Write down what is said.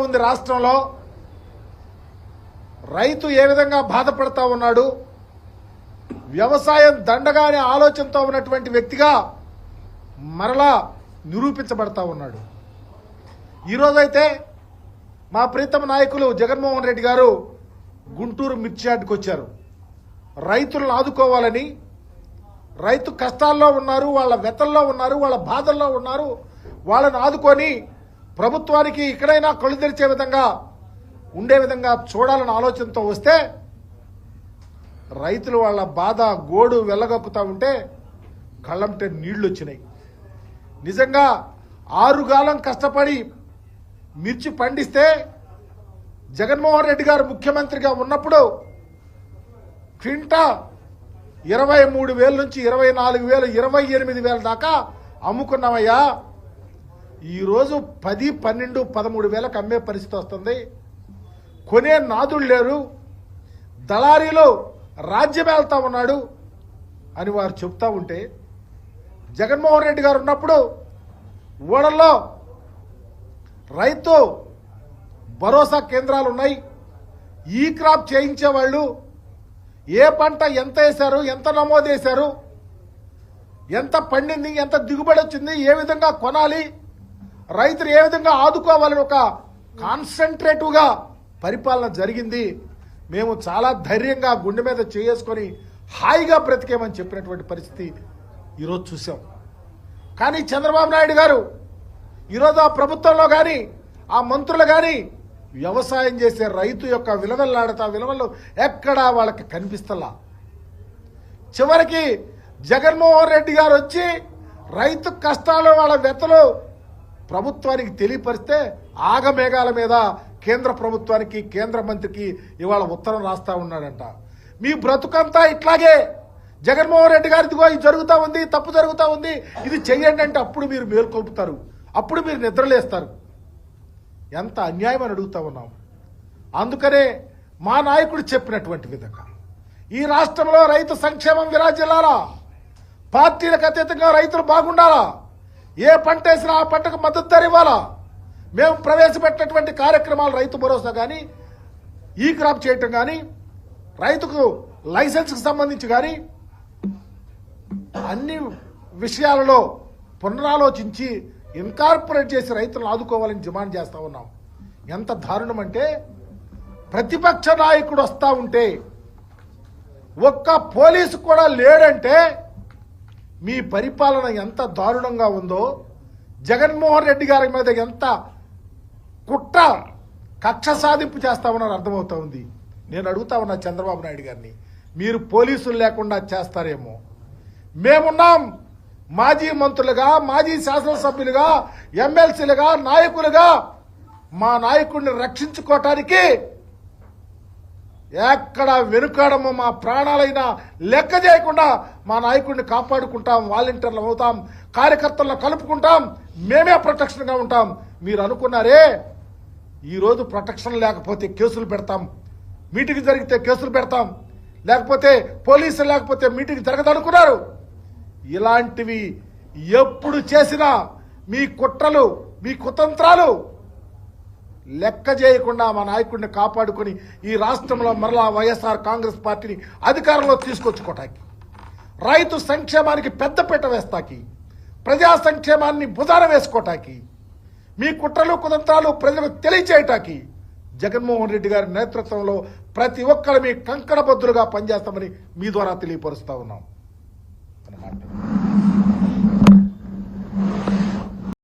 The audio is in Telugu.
ఉంది రాష్ట్రంలో, రైతు ఏ విధంగా బాధపడతా ఉన్నాడు, వ్యవసాయం దండగానే ఆలోచనతో ఉన్నటువంటి వ్యక్తిగా మరలా నిరూపించబడతా ఉన్నాడు. ఈరోజైతే మా ప్రీతమ నాయకులు జగన్మోహన్ రెడ్డి గారు గుంటూరు మిర్చి యార్డుకు వచ్చారు. రైతులను ఆదుకోవాలని, రైతు కష్టాల్లో ఉన్నారు, వాళ్ళ వ్యతల్లో ఉన్నారు, వాళ్ళ బాధల్లో ఉన్నారు, వాళ్ళని ఆదుకొని ప్రభుత్వానికి ఇక్కడైనా కళ్ళు తెరిచే విధంగా ఉండే విధంగా చూడాలన్న ఆలోచనతో వస్తే రైతులు వాళ్ళ బాధ గోడు వెళ్ళగక్కుతా ఉంటే కళ్ళంటే నీళ్లు వచ్చినాయి. నిజంగా 6 కాలం కష్టపడి మిర్చి పండిస్తే జగన్మోహన్ రెడ్డి గారు ముఖ్యమంత్రిగా ఉన్నప్పుడు క్వింటా 23,000 నుంచి 24,000, 28,000 దాకా అమ్ముకున్నామయ్యా. ఈరోజు 10, 12, 13,000కు అమ్మే పరిస్థితి వస్తుంది. కొనే నాదులు లేరు, దళారీలో రాజ్యమేళ్తా ఉన్నాడు అని వారు చెప్తా ఉంటే, జగన్మోహన్ రెడ్డి గారు ఉన్నప్పుడు ఓడల్లో రైతు భరోసా కేంద్రాలు ఉన్నాయి. ఈ క్రాప్ చేయించేవాళ్ళు ఏ పంట ఎంత వేశారు, ఎంత నమోదు చేశారు, ఎంత పండింది, ఎంత దిగుబడి వచ్చింది, ఏ విధంగా కొనాలి, రైతులు ఏ విధంగా ఆదుకోవాలని ఒక కాన్సన్ట్రేటివ్గా పరిపాలన జరిగింది. మేము చాలా ధైర్యంగా గుండె మీద చేసుకొని హాయిగా బ్రతికేమని చెప్పినటువంటి పరిస్థితి ఈరోజు చూసాం. కానీ చంద్రబాబు నాయుడు గారు ఈరోజు ఆ ప్రభుత్వంలో కానీ ఆ మంత్రులు కానీ వ్యవసాయం చేసే రైతు యొక్క విలువలాడతా విలువలు ఎక్కడా వాళ్ళకి కనిపిస్తలా. చివరికి జగన్మోహన్ రెడ్డి గారు వచ్చి రైతు కష్టాలు వాళ్ళ వ్యతలు ప్రభుత్వానికి తెలియపరిస్తే ఆగమేఘాల మీద కేంద్ర ప్రభుత్వానికి కేంద్ర మంత్రికి ఇవాళ ఉత్తరం రాస్తా ఉన్నాడంట. మీ బ్రతుకంతా ఇట్లాగే జగన్మోహన్ రెడ్డి గారు ఇదిగో ఇది జరుగుతూ ఉంది, తప్పు జరుగుతూ ఉంది, ఇది చెయ్యండి అంటే అప్పుడు మీరు మేల్కొల్పుతారు, అప్పుడు మీరు నిద్రలేస్తారు. ఎంత అన్యాయం అని అడుగుతా ఉన్నాం. అందుకనే మా నాయకుడు చెప్పినటువంటి విధంగా ఈ రాష్ట్రంలో రైతు సంక్షేమం విరాజిల్లాలా, పార్టీలకు అతీతంగా రైతులు బాగుండాలా, ఏ పంట వేసినా ఆ పంటకు మద్దతు ధర ఇవ్వాలా. మేము ప్రవేశపెట్టినటువంటి కార్యక్రమాలు రైతు భరోసా కానీ, ఈ క్రాప్ చేయటం కానీ, రైతుకు లైసెన్స్కి సంబంధించి కానీ అన్ని విషయాలలో పునరాలోచించి ఇన్కార్పొరేట్ చేసి రైతులను ఆదుకోవాలని డిమాండ్ చేస్తూ ఉన్నాం. ఎంత దారుణం అంటే ప్రతిపక్ష నాయకుడు వస్తూ ఉంటే ఒక్క పోలీసు కూడా లేడంటే మీ పరిపాలన ఎంత దారుణంగా ఉందో, జగన్మోహన్ రెడ్డి గారి మీద ఎంత కుట్ర కక్ష సాధింపు చేస్తా ఉన్నారో అర్థమవుతా ఉంది. నేను అడుగుతా ఉన్నా చంద్రబాబు నాయుడు గారిని, మీరు పోలీసులు లేకుండా చేస్తారేమో. మేమున్నాం, మాజీ మంత్రులుగా, మాజీ శాసనసభ్యులుగా, ఎమ్మెల్సీలుగా, నాయకులుగా మా నాయకుడిని రక్షించుకోవటానికి ఎక్కడ వెనుకాడమో, మా ప్రాణాలైనా లెక్క చేయకుండా మా నాయకుడిని కాపాడుకుంటాం, వాలంటీర్లు అవుతాం, కార్యకర్తలను కలుపుకుంటాం, మేమే ప్రొటెక్షన్గా ఉంటాం. మీరు అనుకున్నారే ఈరోజు ప్రొటెక్షన్ లేకపోతే కేసులు పెడతాం, మీటింగ్ జరిగితే కేసులు పెడతాం, లేకపోతే పోలీసులు లేకపోతే మీటింగ్ జరగదనుకున్నారు. ఇలాంటివి ఎప్పుడు చేసినా మీ కుట్రలు, మీ కుతంత్రాలు లెక్క చేయకుండా మా నాయకుడిని కాపాడుకొని ఈ రాష్ట్రంలో మరలా వైఎస్ఆర్ కాంగ్రెస్ పార్టీని అధికారంలో తీసుకొచ్చుకోవటానికి, రైతు సంక్షేమానికి పెద్దపీట వేస్తాకి, ప్రజా సంక్షేమాన్ని భుజాన వేసుకోవటానికి, మీ కుట్రలు కుతంత్రాలు ప్రజలకు తెలియచేయటానికి జగన్మోహన్ రెడ్డి గారి నేతృత్వంలో ప్రతి ఒక్కరు మీ కంకణబద్దులుగా పనిచేస్తామని మీ ద్వారా తెలియపరుస్తా ఉన్నాం అన్నమాట.